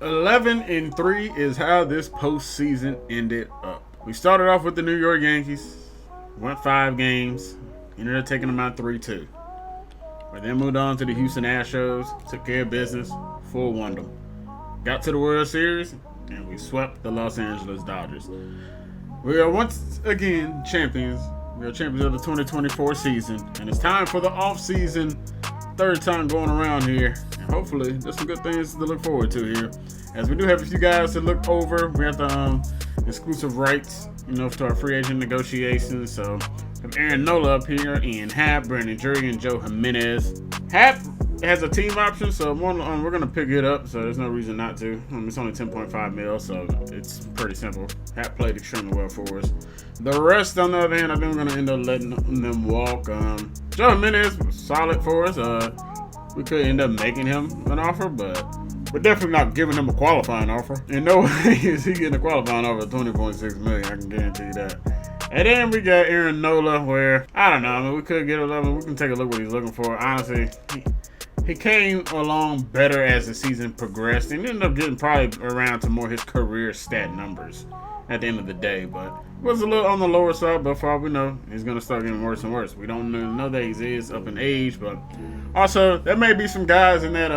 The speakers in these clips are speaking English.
11-3 is how this postseason ended up. We started off with the New York Yankees, went 5 games, ended up taking them out 3-2. We then moved on to the Houston Astros, took care of business, full won them. Got to the World Series, and we swept the Los Angeles Dodgers. We are once again champions. We are champions of the 2024 season, and it's time for the offseason. Third time going around here, and hopefully there's some good things to look forward to here. As we do have a few guys to look over, we have the exclusive rights, to our free agent negotiations. So we have Aaron Nola up here, Ian Happ, Brandon Drury, and Joe Jimenez. Happ has a team option, so we're gonna pick it up. So there's no reason not to. It's only 10.5 mil, so it's pretty simple. Happ played extremely well for us. The rest, on the other hand, I think we're gonna end up letting them walk. Joe Jimenez was solid for us. We could end up making him an offer, but we're definitely not giving him a qualifying offer. In no way is he getting a qualifying offer of $20.6 million. I can guarantee you that. And then we got Aaron Nola, where I don't know. We could get 11. We can take a look what he's looking for. Honestly, he came along better as the season progressed, and ended up getting probably around to more his career stat numbers at the end of the day. But was a little on the lower side, but for all we know, he's going to start getting worse and worse. We don't know that he is up in age, but also there may be some guys in that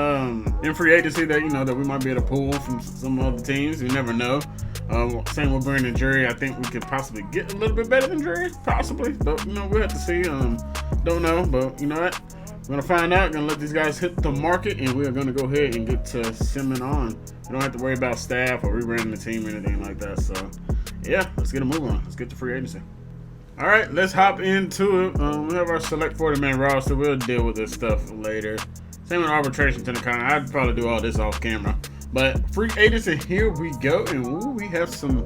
in free agency that that we might be able to pull from some other teams. You never know. Same with Brandon Drury. I think we could possibly get a little bit better than Drury, possibly, but we'll have to see. Don't know, but you know what? We're going to find out. Going to let these guys hit the market, and we are going to go ahead and get to simming on. We don't have to worry about staff or rebranding the team or anything like that. So, yeah, let's get a move on. Let's get to free agency. All right, let's hop into it. We have our select 40-man roster. We'll deal with this stuff later. Same with arbitration to the con. I'd probably do all this off camera. But free agency, here we go. And we have some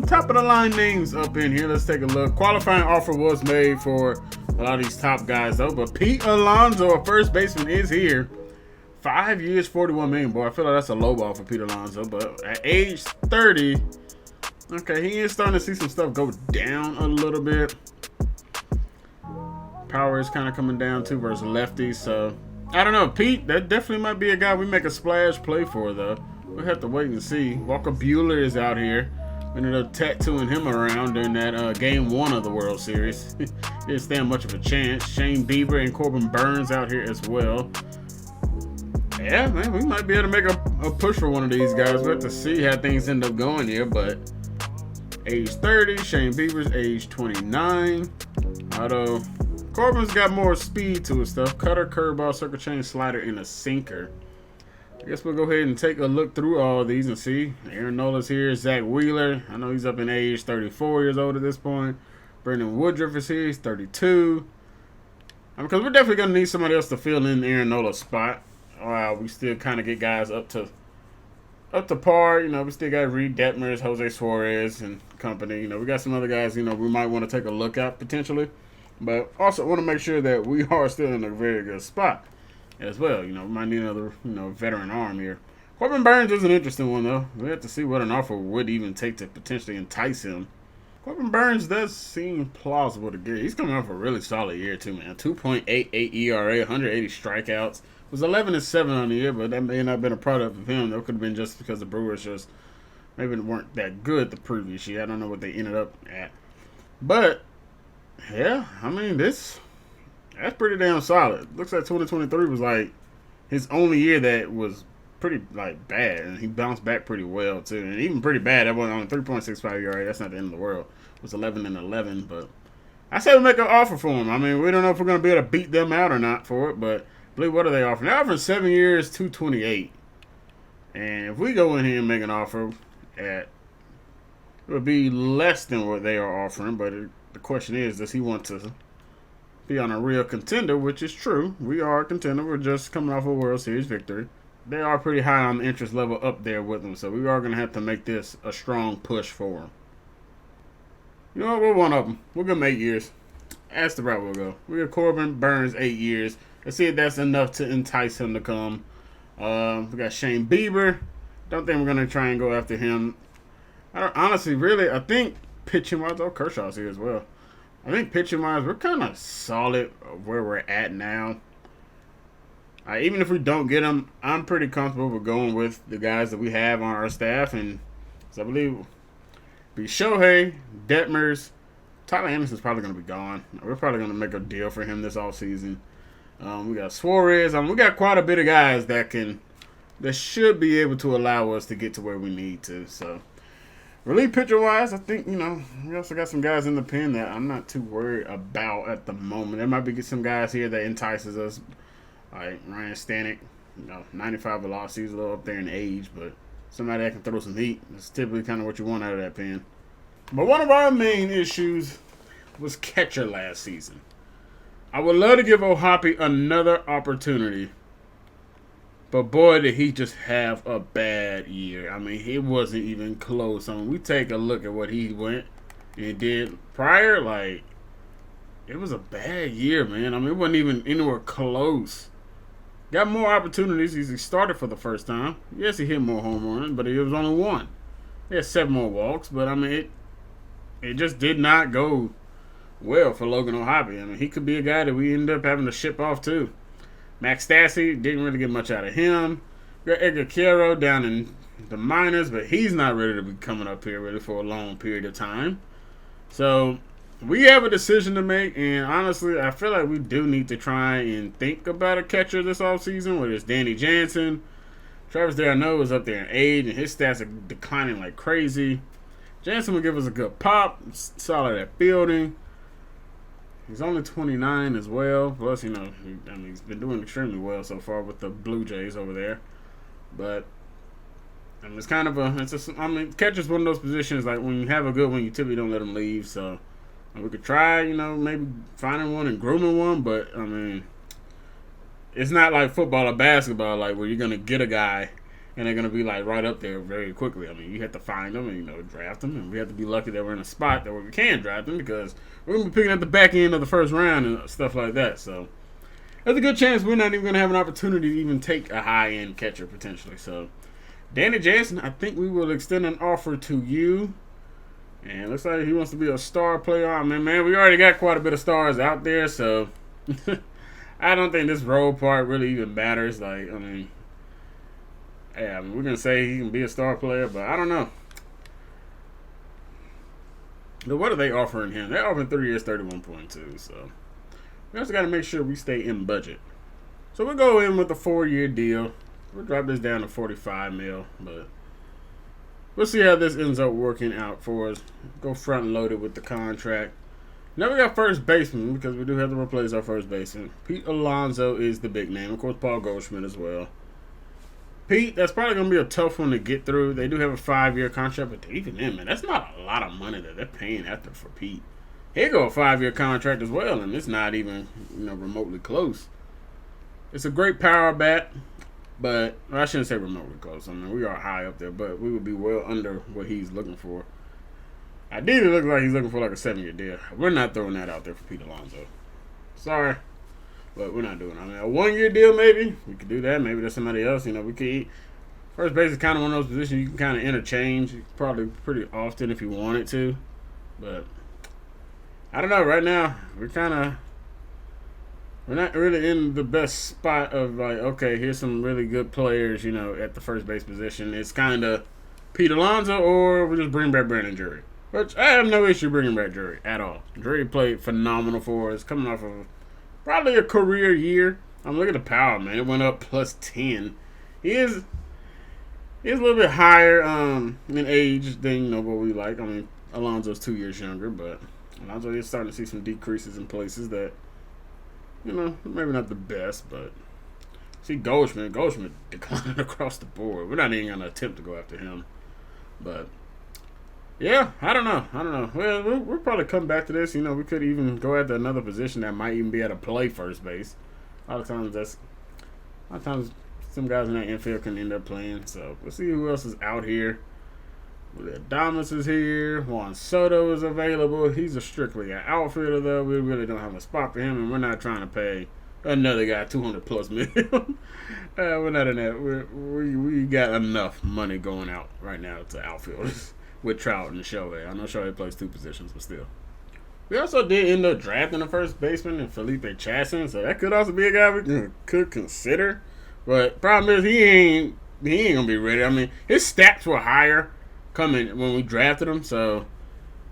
top-of-the-line names up in here. Let's take a look. Qualifying offer was made for a lot of these top guys, though. But Pete Alonso, a first baseman, is here. 5 years, $41 million, boy. I feel like that's a low ball for Pete Alonso. But at age 30, okay, he is starting to see some stuff go down a little bit. Power is kind of coming down, too, versus lefties. So, I don't know. Pete, that definitely might be a guy we make a splash play for, though. We'll have to wait and see. Walker Buehler is out here. We ended up tattooing him around during that game 1 of the World Series. Didn't stand much of a chance. Shane Bieber and Corbin Burns out here as well. Yeah, man, we might be able to make a push for one of these guys. We'll have to see how things end up going here, but age 30, Shane Bieber's age 29. Although Corbin's got more speed to his stuff. Cutter, curveball, circle change, slider, and a sinker. I guess we'll go ahead and take a look through all of these and see. Aaron Nola's here. Zach Wheeler. I know he's up in age, 34 years old at this point. Brendan Woodruff is here. He's 32. Because we're definitely going to need somebody else to fill in Aaron Nola's spot. We still kind of get guys up to par. We still got Reed Detmers, Jose Suarez, and company. We got some other guys, we might want to take a look at potentially. But also want to make sure that we are still in a very good spot as well. We might need another, veteran arm here. Corbin Burns is an interesting one, though. We have to see what an offer would even take to potentially entice him. Corbin Burns does seem plausible to get. He's coming off a really solid year, too, man. 2.88 ERA, 180 strikeouts. Was 11-7 on the year, but that may not have been a product of him. That could have been just because the Brewers just maybe weren't that good the previous year. I don't know what they ended up at. But, yeah, that's pretty damn solid. Looks like 2023 was like his only year that was pretty bad, and he bounced back pretty well too. And even pretty bad, that was on 3.65 ERA. That's not the end of the world. It was 11-11, but I say we make an offer for him. We don't know if we're gonna be able to beat them out or not for it, but I believe what are they offering? They're offering 7 years, $228. And if we go in here and make an offer it would be less than what they are offering, but the question is, does he want to be on a real contender, which is true. We are a contender. We're just coming off a World Series victory. They are pretty high on the interest level up there with them, so we are going to have to make this a strong push for them. You know what? We're one of them. We're going to make 8 years. That's the route we'll go. We got Corbin Burns, 8 years. Let's see if that's enough to entice him to come. We got Shane Bieber. Don't think we're going to try and go after him. I think pitching-wise, Kershaw's here as well. I think pitching-wise, we're kind of solid where we're at now. Even if we don't get him, I'm pretty comfortable with going with the guys that we have on our staff. And so I believe be Shohei, Detmers, Tyler Anderson's probably going to be gone. We're probably going to make a deal for him this offseason. We got Suarez. We got quite a bit of guys that should be able to allow us to get to where we need to. So, relief pitcher wise, I think, we also got some guys in the pen that I'm not too worried about at the moment. There might be some guys here that entices us, like Ryan Stanek. 95 velocity, he's a little up there in age, but somebody that can throw some heat. That's typically kind of what you want out of that pen. But one of our main issues was catcher last season. I would love to give O'Hoppe another opportunity, but boy, did he just have a bad year. It wasn't even close. We take a look at what he went and did prior, it was a bad year, man. It wasn't even anywhere close. Got more opportunities. He started for the first time. Yes, he hit more home runs, but it was only one. He had 7 more walks, but it just did not go well for Logan O'Hoppe. He could be a guy that we end up having to ship off too. Max Stassi, didn't really get much out of him. Got Edgar Quero down in the minors, but he's not ready to be coming up here really for a long period of time. So we have a decision to make, and honestly, I feel like we do need to try and think about a catcher this offseason, whether it's Danny Jansen. Travis D'Arnaud is up there in age, and his stats are declining like crazy. Jansen will give us a good pop, solid at fielding. He's only 29 as well. Plus, he's been doing extremely well so far with the Blue Jays over there. But it's kind of catcher's one of those positions like when you have a good one, you typically don't let them leave. So we could try, maybe finding one and grooming one. But it's not like football or basketball, like where you're gonna get a guy and they're going to be right up there very quickly. You have to find them and, draft them. And we have to be lucky that we're in a spot that where we can draft them because we're going to be picking at the back end of the first round and stuff like that. So there's a good chance we're not even going to have an opportunity to even take a high-end catcher potentially. So Danny Jansen, I think we will extend an offer to you. And it looks like he wants to be a star player. Man, we already got quite a bit of stars out there. So I don't think this role part really even matters. Yeah, we're going to say he can be a star player, but I don't know. But what are they offering him? They're offering 3 years, 31.2. So we also got to make sure we stay in budget. So we'll go in with a 4-year deal. We'll drop this down to $45 million, but we'll see how this ends up working out for us. Go front loaded with the contract. Now we got first baseman because we do have to replace our first baseman. Pete Alonso is the big name. Of course, Paul Goldschmidt as well. Pete, that's probably going to be a tough one to get through. They do have a 5-year contract, but even then, man, that's not a lot of money that they're paying after for Pete. He'll go a 5-year contract as well, and it's not even remotely close. It's a great power bat, but I shouldn't say remotely close. We are high up there, but we would be well under what he's looking for. Ideally, it looks like he's looking for a 7-year deal. We're not throwing that out there for Pete Alonso. Sorry. But we're not doing it. A 1-year deal, maybe. We could do that. Maybe there's somebody else. We could eat. First base is kind of one of those positions you can kind of interchange probably pretty often if you wanted to. But I don't know. Right now, we're not really in the best spot of okay, here's some really good players, at the first base position. It's kind of Pete Alonso or we just bring back Brandon Drury. Which I have no issue bringing back Drury at all. Drury played phenomenal for us, coming off of probably a career year. Look at the power, man. It went up plus 10. He is a little bit higher in age than what we like. Alonso's 2 years younger, but Alonso is starting to see some decreases in places that maybe not the best, but see Goldschmidt declining across the board. We're not even gonna attempt to go after him, but yeah, I don't know. Well, we'll probably come back to this. We could even go after another position that might even be able to play first base. A lot of times some guys in that infield can end up playing. So we'll see who else is out here. Adames is here. Juan Soto is available. He's strictly an outfielder, though. We really don't have a spot for him, and we're not trying to pay another guy $200+ million. We're not in that. We got enough money going out right now to outfielders with Trout and Shohei. I know Shohei plays 2 positions, but still. We also did end up drafting the first baseman in Felipe Chasson, so that could also be a guy we could consider. But problem is he ain't gonna be ready. I mean, his stats were higher coming when we drafted him, so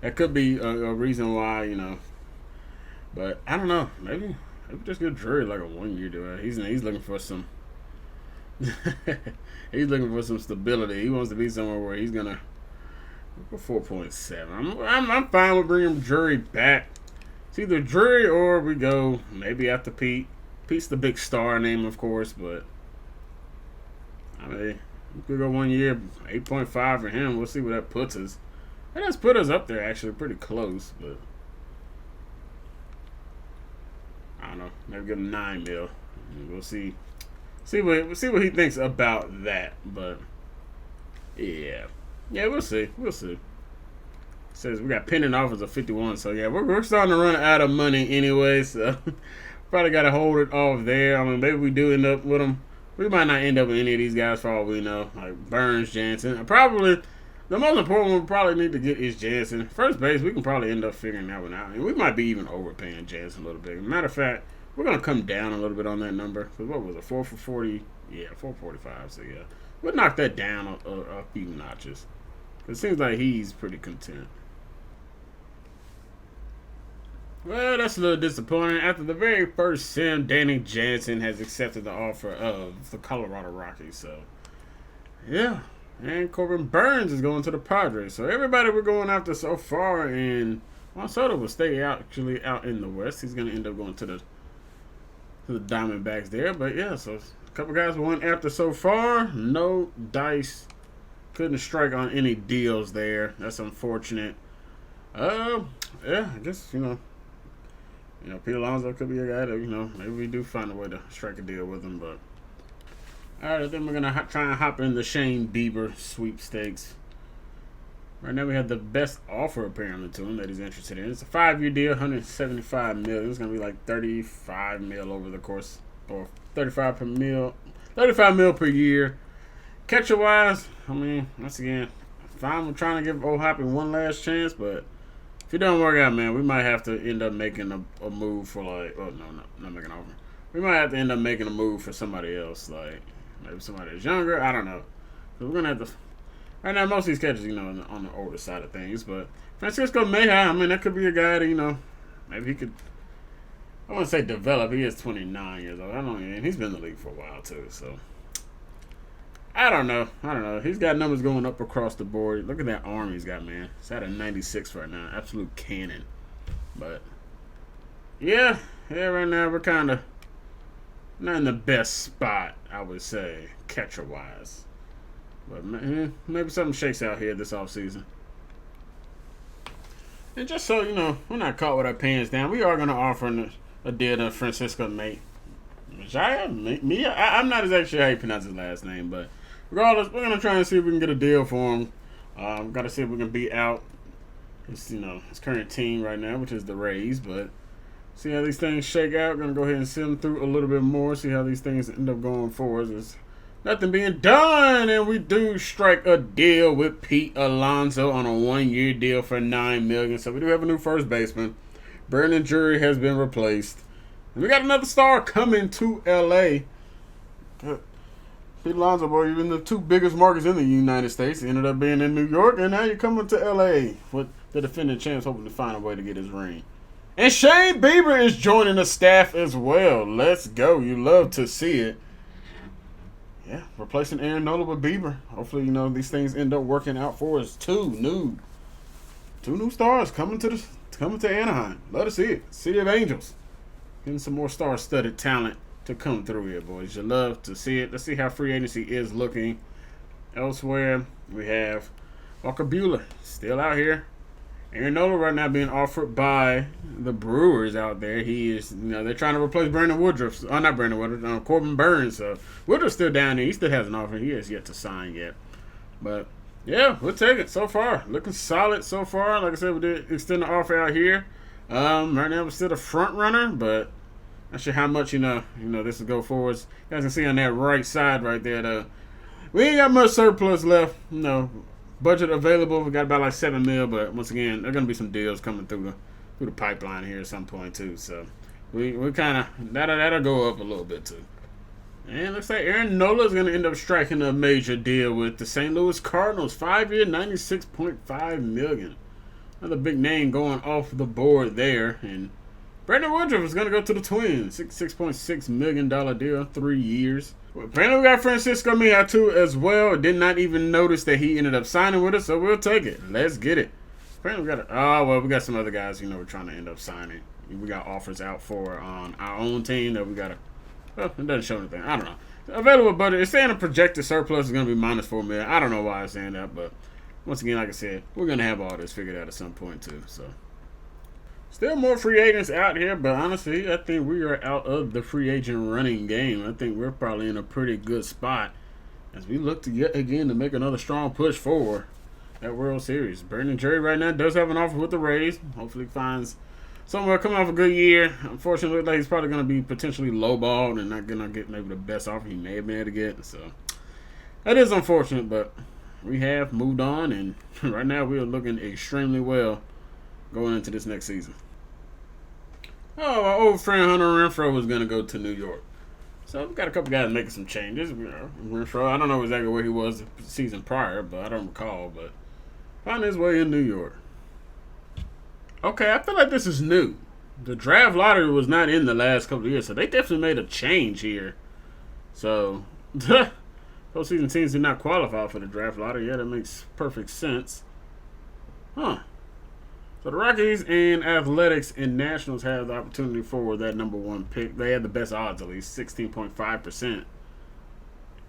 that could be a reason why, you know. But I don't know. Maybe just give Drury like a 1 year deal. He's looking for some. He's looking for some stability. He wants to be somewhere where he's gonna. 4.7. I'm fine with bringing Drury back. It's either Drury or we go maybe after Pete. Pete's the big star name, of course, but I mean, we could go 1 year, 8.5 for him. We'll see where that puts us. That does put us up there, actually, pretty close, but I don't know. Maybe give him 9 mil. We'll see. We'll see what he thinks about that, but yeah. Yeah, we'll see. It says we got pending offers of 51, so yeah, we're starting to run out of money anyway, so probably got to hold it off there. I mean, maybe we do end up with them. We might not end up with any of these guys for all we know, like Burns, Jansen. Probably the most important one we probably need to get is Jansen. First base, we can probably end up figuring that one out. And we might be even overpaying Jansen a little bit. Matter of fact, we're going to come down a little bit on that number. Because what was it, 4 for 40? Yeah, 445, so yeah. We'll knock that down a few notches. It seems like he's pretty content. Well, that's a little disappointing. After the very first sim, Danny Jansen has accepted the offer of the Colorado Rockies. So, yeah. And Corbin Burns is going to the Padres. So, everybody we're going after so far, and Juan Soto will stay out in the West. He's going to end up going to the Diamondbacks there. But, yeah, so a couple guys we went after so far. No dice. Couldn't strike on any deals there. That's unfortunate. Yeah, I guess, Pete Alonso could be a guy that, maybe we do find a way to strike a deal with him. But, all right, then we're going to try and hop in the Shane Bieber sweepstakes. Right now we have the best offer, apparently, to him that he's interested in. It's a 5-year deal, $175 million. It's going to be like $35 million over the course, or $35 mil per year. Catcher-wise, I mean, once again, fine with trying to give old Hoppy one last chance, but if it don't work out, man, we might have to end up making a move for not making an offer. We might have to end up making a move for somebody else, like maybe somebody that's younger. I don't know. We're gonna have to. Right now, most of these catchers, on the older side of things, but Francisco Mejia, I mean, that could be a guy that maybe he could. I want to say develop. He is 29 years old. And he's been in the league for a while too, so. I don't know. He's got numbers going up across the board. Look at that arm he's got, man. It's at a 96 right now. Absolute cannon. But, yeah, right now we're kind of not in the best spot, I would say, catcher-wise. But maybe something shakes out here this offseason. And just so, we're not caught with our pants down, we are going to offer a deal to Francisco Mejia. I'm not exactly sure how you pronounce his last name, but regardless, we're gonna try and see if we can get a deal for him. Got to see if we can beat out his current team right now, which is the Rays. But see how these things shake out. Gonna go ahead and send through a little bit more. See how these things end up going for us. There's nothing being done, and we do strike a deal with Pete Alonso on a 1-year deal for $9 million. So we do have a new first baseman. Brandon Drury has been replaced. We got another star coming to L.A. Pete Alonso, boy, you're in the two biggest markets in the United States. He ended up being in New York, and now you're coming to L.A. with the defending champs, hoping to find a way to get his ring. And Shane Bieber is joining the staff as well. Let's go. You love to see it. Yeah, replacing Aaron Nola with Bieber. Hopefully, these things end up working out for us. Two new stars coming to Anaheim. Love to see it. City of Angels. Getting some more star-studded talent to come through here, boys. You love to see it. Let's see how free agency is looking. Elsewhere, we have Walker Buehler still out here. Aaron Nola right now being offered by the Brewers out there. He is, they're trying to replace Brandon Woodruff. Not Brandon Woodruff, Corbin Burns. So Woodruff's still down there. He still has an offer. He has yet to sign yet. But, yeah, we'll take it so far. Looking solid so far. Like I said, we did extend the offer out here. Right now we're still the front runner, but not sure how much this will go forwards. You guys can see on that right side right there. We ain't got much surplus left. Budget available. We got about like $7 million, but once again, there are gonna be some deals coming through through the pipeline here at some point too. So we kind of that'll go up a little bit too. And looks like Aaron Nola is going to end up striking a major deal with the St. Louis Cardinals. 5-year, $96.5 million. Another big name going off the board there. And Brandon Woodruff is going to go to the Twins. $6.6 million deal, 3 years. Well, apparently we got Francisco Mejia as well. Did not even notice that he ended up signing with us, so we'll take it. Let's get it. Apparently we got some other guys, we're trying to end up signing. We got offers out for on our own team that we got to. Well, it doesn't show anything. I don't know. Available, but it's saying a projected surplus is going to be minus $4 million. I don't know why it's saying that, but once again, like I said, we're going to have all this figured out at some point too. So, still more free agents out here, but honestly, I think we are out of the free agent running game. I think we're probably in a pretty good spot as we look to yet again to make another strong push for that World Series. Brandon Jerry right now does have an offer with the Rays. Hopefully, finds somewhere coming off a good year. Unfortunately, like he's probably going to be potentially lowballed and not going to get maybe the best offer he may have been able to get. So that is unfortunate, but we have moved on, and right now we are looking extremely well going into this next season. Oh, our old friend Hunter Renfroe is going to go to New York. So we've got a couple guys making some changes. Renfroe, I don't know exactly where he was the season prior, but I don't recall. But found his way in New York. Okay, I feel like this is new. The draft lottery was not in the last couple of years, so they definitely made a change here. So, postseason teams did not qualify for the draft lottery. Yeah, that makes perfect sense. Huh. So the Rockies and Athletics and Nationals have the opportunity for that number one pick. They had the best odds, at least 16.5%.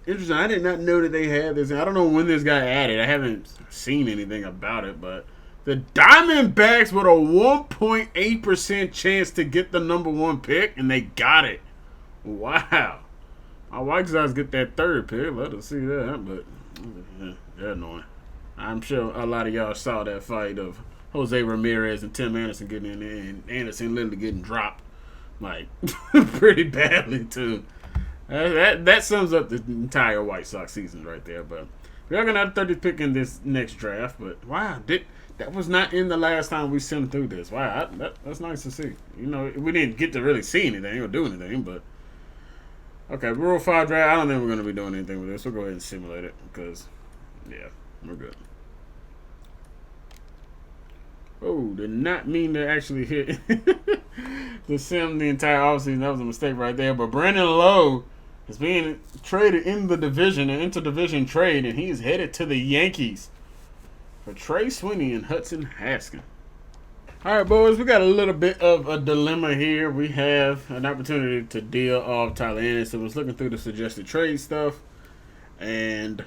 Interesting. I did not know that they had this. I don't know when this got added. I haven't seen anything about it, but the Diamondbacks with a 1.8% chance to get the number one pick, and they got it. Wow. My White Sox get that third pick. Let us see that, but they're annoying. I'm sure a lot of y'all saw that fight of Jose Ramirez and Tim Anderson getting in there, and Anderson literally getting dropped, like, pretty badly, too. That sums up the entire White Sox season right there, but we are going to have the 30th pick in this next draft, but wow, that was not in the last time we sent through this. Wow, that's nice to see. We didn't get to really see anything or do anything, but okay, Rule 5 draft, I don't think we're going to be doing anything with this. We'll go ahead and simulate it because, yeah, we're good. Oh, did not mean to actually hit the sim the entire offseason. That was a mistake right there. But Brandon Lowe is being traded in the division, an interdivision trade, and he's headed to the Yankees for Trey Sweeney and Hudson Haskin. All right, boys, we got a little bit of a dilemma here. We have an opportunity to deal off Tyler Anderson. I was looking through the suggested trade stuff, and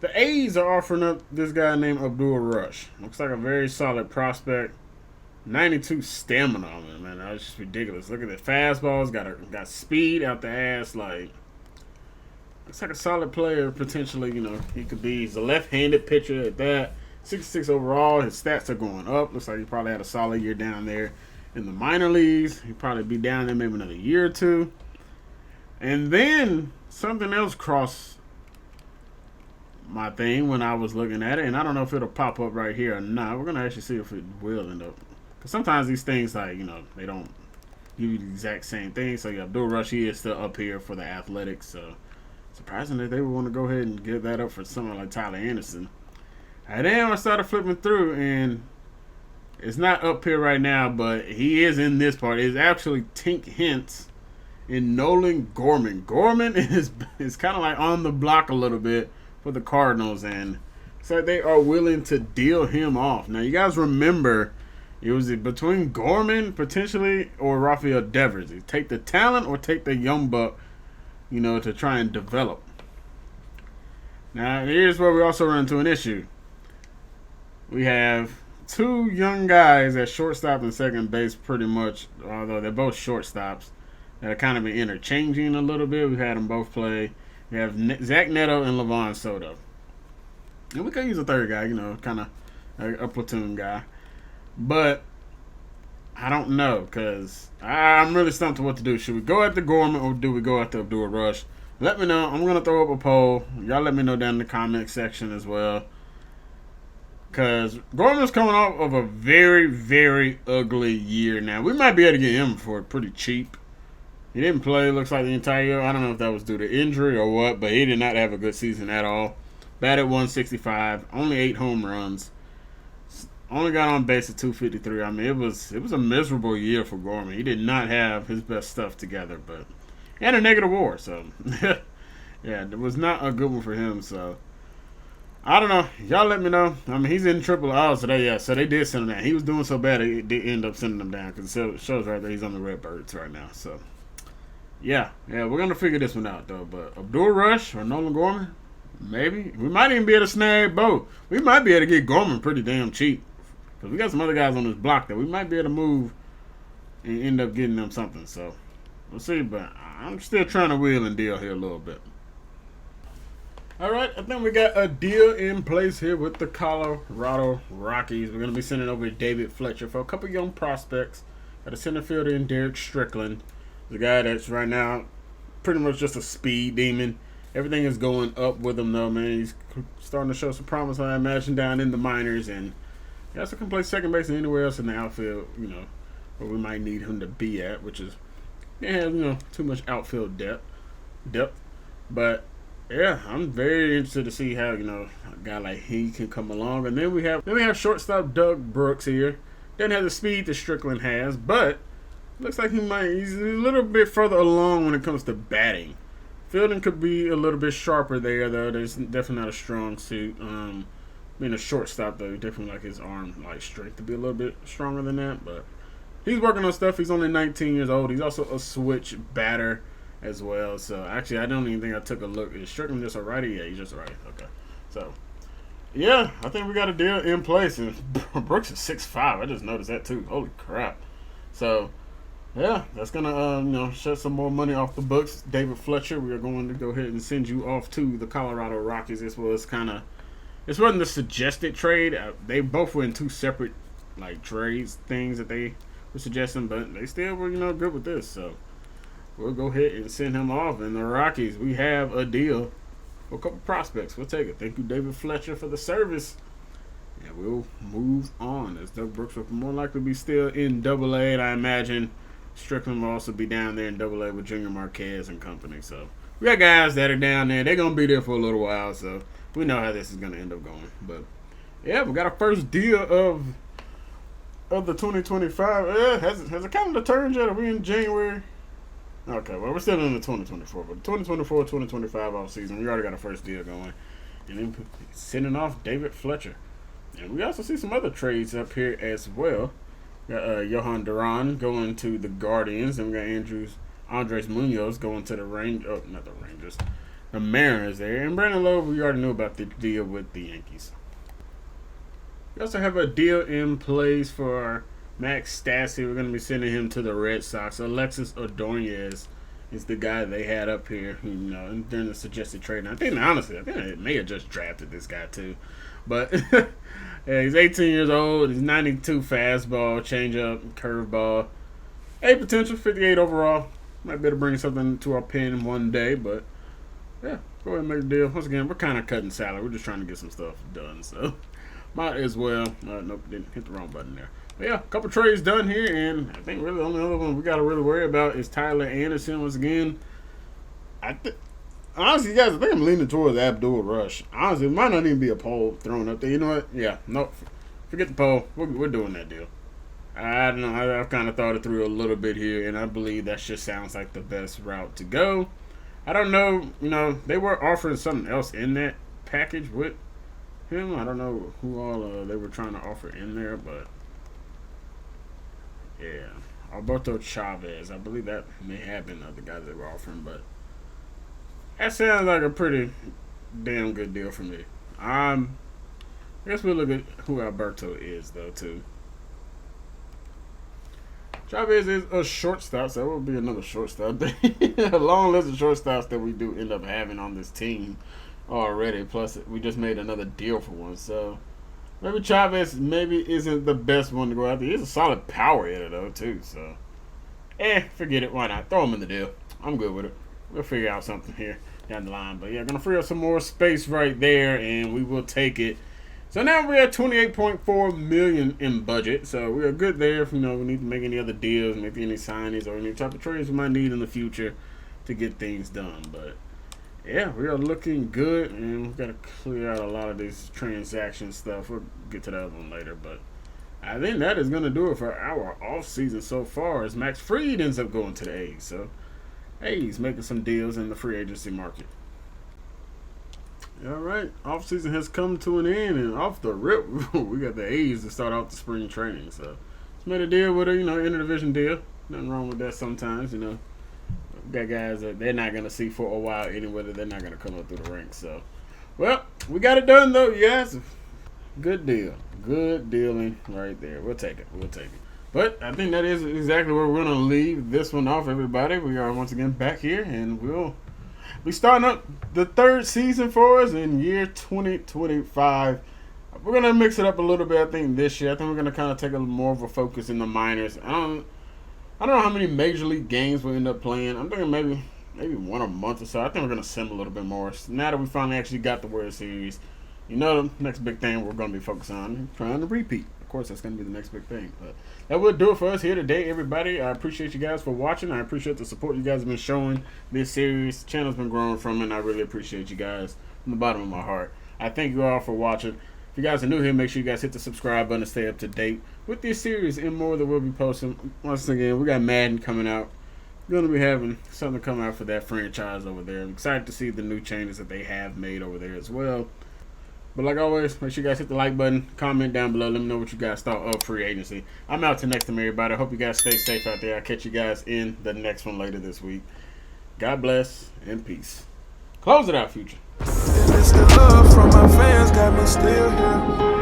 the A's are offering up this guy named Abdul Rush. Looks like a very solid prospect. 92 stamina on him, man. That's just ridiculous. Look at the fastballs. Got speed out the ass. Like, looks like a solid player potentially. He could be. He's a left-handed pitcher at that. 66 overall. His stats are going up. Looks like he probably had a solid year down there in the minor leagues. He'll probably be down there maybe another year or two. And then something else crossed my thing when I was looking at it, and I don't know if it'll pop up right here or not. We're going to actually see if it will end up. Because sometimes these things, like, they don't give you the exact same thing. So, yeah, Abdul Rush, he is still up here for the Athletics. So, surprising that they would want to go ahead and give that up for someone like Tyler Anderson. And then I started flipping through, and it's not up here right now, but he is in this part. It's actually Tink Hintz and Nolan Gorman. Gorman is kind of like on the block a little bit for the Cardinals, and so they are willing to deal him off. Now, you guys remember, it was between Gorman potentially or Rafael Devers. You take the talent or take the young buck, to try and develop. Now, here's where we also run into an issue. We have two young guys at shortstop and second base pretty much, although they're both shortstops, that have kind of been interchanging a little bit. We've had them both play. We have Zach Neto and Levon Soto. And we could use a third guy, kind of a platoon guy. But I don't know, because I'm really stumped to what to do. Should we go after Gorman or do we go after Abdul Rush? Let me know. I'm going to throw up a poll. Y'all let me know down in the comment section as well. Because Gorman's coming off of a very, very ugly year now. We might be able to get him for pretty cheap. He didn't play, looks like, the entire year. I don't know if that was due to injury or what, but he did not have a good season at all. Batted 165, only 8 home runs. Only got on base at 253. I mean, it was a miserable year for Gorman. He did not have his best stuff together, but and a negative WAR. So, yeah, it was not a good one for him. So, I don't know. Y'all let me know. I mean, he's in triple O's today. Yeah, so they did send him down. He was doing so bad, they did end up sending him down because it shows right there he's on the Redbirds right now. So, yeah, we're gonna figure this one out though. But Abdul Rush or Nolan Gorman, maybe we might even be able to snag both. We might be able to get Gorman pretty damn cheap. Because we got some other guys on this block that we might be able to move and end up getting them something. So, we'll see. But I'm still trying to wheel and deal here a little bit. All right. I think we got a deal in place here with the Colorado Rockies. We're going to be sending over David Fletcher for a couple young prospects. Got a center fielder in Derek Strickland. The guy that's right now pretty much just a speed demon. Everything is going up with him, though, man. He's starting to show some promise, I imagine, down in the minors. And he also can play second base and anywhere else in the outfield, where we might need him to be at, which is, too much outfield depth. But, yeah, I'm very interested to see how, a guy like he can come along. And then we have shortstop Doug Brooks here. Doesn't have the speed that Strickland has, but looks like he's a little bit further along when it comes to batting. Fielding could be a little bit sharper there, though. There's definitely not a strong suit. Being a shortstop, though, definitely like his arm strength to be a little bit stronger than that. But he's working on stuff. He's only 19 years old. He's also a switch batter as well. So, actually, I don't even think I took a look. Is Strickland just a righty? Yeah, he's just a righty. Okay. So, yeah, I think we got a deal in place. And Brooks is 6'5". I just noticed that, too. Holy crap. So, yeah, that's going to, shut some more money off the books. David Fletcher, we are going to go ahead and send you off to the Colorado Rockies. This wasn't the suggested trade. They both were in two separate trades things that they were suggesting, but they still were good with this. So we'll go ahead and send him off. And the Rockies, we have a deal for a couple prospects. We'll take it. Thank you, David Fletcher, for the service. And we'll move on as Doug Brooks will more likely be still in Double-A. And I imagine Strickland will also be down there in Double-A with Junior Marquez and company. So we got guys that are down there. They're gonna be there for a little while. So we know how this is going to end up going. But, yeah, we got our first deal of the 2025. Has it kind of turned yet? Are we in January? Okay, well, we're still in the 2024. But 2024-2025 offseason, we already got our first deal going. And then sending off David Fletcher. And we also see some other trades up here as well. We got Johan Duran going to the Guardians. And we got Andres Munoz going to the Rangers. Oh, not the Rangers. The Mariners there. And Brandon Lowe, we already knew about the deal with the Yankees. We also have a deal in place for Max Stassi. We're going to be sending him to the Red Sox. Alexis Ordonez is the guy they had up here, during the suggested trade. And I think they may have just drafted this guy too. But yeah, he's 18 years old. He's 92 fastball, changeup, curveball. A potential 58 overall. Might be able to bring something to our pen one day, but yeah, go ahead and make a deal. Once again, we're kind of cutting salary. We're just trying to get some stuff done. So, might as well. Nope, didn't hit the wrong button there. But yeah, a couple trades done here. And I think really the only other one we got to really worry about is Tyler Anderson once again. Honestly, guys, I think I'm leaning towards Abdul Rush. Honestly, it might not even be a poll thrown up there. You know what? Yeah, nope. Forget the poll. We're doing that deal. I don't know. I've kind of thought it through a little bit here. And I believe that just sounds like the best route to go. I don't know, they were offering something else in that package with him. I don't know who all they were trying to offer in there, but yeah. Alberto Chavez, I believe that may have been the other guys they were offering, but that sounds like a pretty damn good deal for me. I guess we'll look at who Alberto is, though, too. Chavez is a shortstop, so that will be another shortstop. A long list of shortstops that we do end up having on this team already. Plus, we just made another deal for one. So, maybe Chavez isn't the best one to go after. He's a solid power hitter, though, too. So, forget it. Why not? Throw him in the deal. I'm good with it. We'll figure out something here down the line. But, yeah, going to free up some more space right there, and we will take it. So now we're at 28.4 million in budget. So we are good there. If we need to make any other deals, make any signings or any type of trades we might need in the future to get things done. But yeah, we are looking good, and we've got to clear out a lot of this transaction stuff. We'll get to that one later, but I think that is going to do it for our offseason so far, as Max Fried ends up going to the A's. So A's making some deals in the free agency market. All right, offseason has come to an end, and off the rip, we got the A's to start off the spring training. So just made a deal with a interdivision deal. Nothing wrong with that sometimes, Got guys that they're not going to see for a while anyway, that they're not going to come up through the ranks. So, well, we got it done, though, yes. Good deal. Good dealing right there. We'll take it. But I think that is exactly where we're going to leave this one off, everybody. We are once again back here, and we'll be starting up the third season for us in year 2025. We're going to mix it up a little bit, I think, this year. I think we're going to kind of take a little more of a focus in the minors. I don't know how many major league games we'll end up playing. I'm thinking maybe one a month or so. I think we're going to sim a little bit more. So now that we finally actually got the World Series, the next big thing we're going to be focusing on, trying to repeat. Of course, that's going to be the next big thing. But that will do it for us here today, everybody. I appreciate you guys for watching. I appreciate the support you guys have been showing this series. The channel's been growing from it, and I really appreciate you guys from the bottom of my heart. I thank you all for watching. If you guys are new here, make sure you guys hit the subscribe button to stay up to date with this series and more that we'll be posting. Once again, we got Madden coming out. We're going to be having something come out for that franchise over there. I'm excited to see the new changes that they have made over there as well. But like always, make sure you guys hit the like button, comment down below. Let me know what you guys thought of free agency. I'm out to next time, everybody. I hope you guys stay safe out there. I'll catch you guys in the next one later this week. God bless and peace. Close it out, Future. And it's the love from my fans got me still here.